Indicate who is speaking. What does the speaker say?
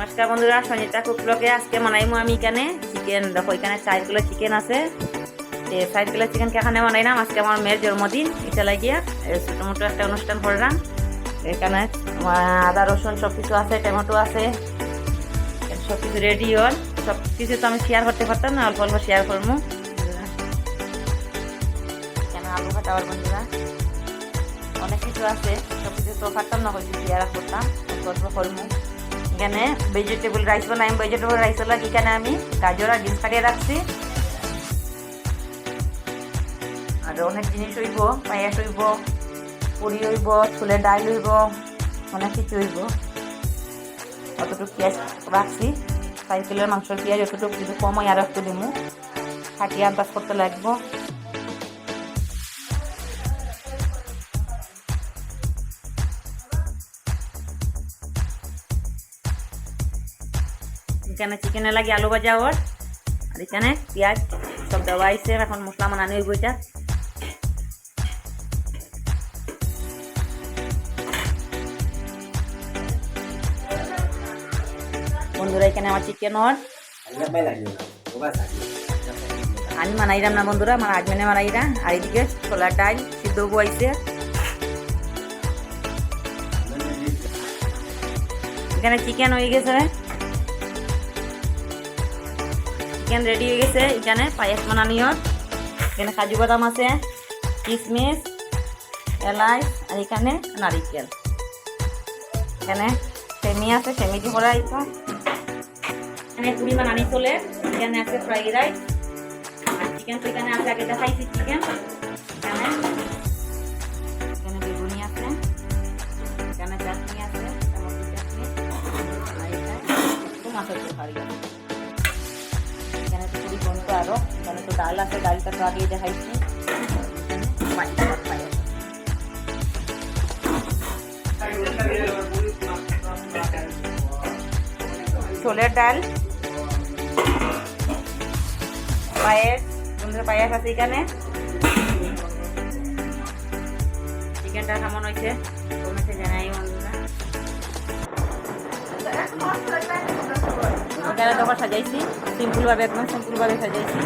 Speaker 1: নমস্কার বন্ধুরা, সঞ্জিতা কুক ব্লগে আজকে বানাইমু আমি এখানে চিকেন। দেখো এখানে 4 কিলো চিকেন আছে। 4 কিলো চিকেন এখানে বানাইলাম। আজকে আমার মেয়ের জন্মদিন, এটা লাগিয়া ছোটো মোটো একটা অনুষ্ঠান করলাম। এখানে আদা রসুন সব কিছু আছে, টমেটো আছে, সব কিছু রেডি হল। সব কিছু তো আমি শেয়ার করতে পারতাম না, অল্প অল্প শেয়ার করবো। কেন আলু কাটাবার বন্ধুরা অনেক কিছু আছে, সব কিছু তো পারতাম না, কিছু শেয়ার করতাম, অল্প করবো। এখানে ভেজিটেবল রাইস বানাই। ভেজিটেবল রাইস হলো এখানে আমি গাজর আর বিনস কাটিয়ে রাখছি। আর অনেক জিনিস হইব, পায়েস হইব, পুরি হইব, ছোলের ডাল হইব, অনেক কিছু হইব। অতটুকু পেঁয়াজ রাখছি, 4 কিলোর মাংসের পেঁয়াজ অতটুকু যদি কম হয় আরও একটু দিমু, কাটিয়ে আন্দাজ করতে লাগবো। এখানে চিকেনে লাগে আলু ভাজা ওর, আর এখানে পেঁয়াজ সব দেওয়া হয়েছে। এখন মশলা বানানো হইব। এটা বন্ধুরা এখানে আমার চিকেন ওর আমি মানাইলাম না বন্ধুরা, আমার হাজবেন্ডে মানাইরা। আর এদিকে ছোলার ডাল সিদ্ধ বইছে। এখানে চিকেন হয়ে গেছে, চিকেন রেডি হয়ে গেছে। এখানে পায়েস বানানিও, এখানে কাজু বাদাম আছে, কিশমিশ, এলাচ, আর এখানে নারিকেল। এখানে সেমি আছে, সেমি দিয়ে করা হয়েছে। এখানে পুরি বানানি চলে। এখানে আছে ফ্রাইড রাইস, আর চিকেন তো এখানে আছে, আগে দেখাইছি চিকেন। এখানে এখানে বেগুনি আছে, এখানে চাটনি আছে, টমেটো চাটনি, আর এখানে মাছের তরকারি আছে। এখানে তো পুরি বনতো আরো। এখানে তো ডাল আছে, ডালটা তো আগেই দেখাইছি। ছোলের ডাল, পায়েস, বন্ধুরা পায়েস আছে। এখানে চিকেনটা কেমন হয়েছে কমেন্টে জানাই বন্ধুরা। এখানে তো সাজাইছি সিম্পল ভাবে, একদম সিম্পল ভাবে সাজাইছি।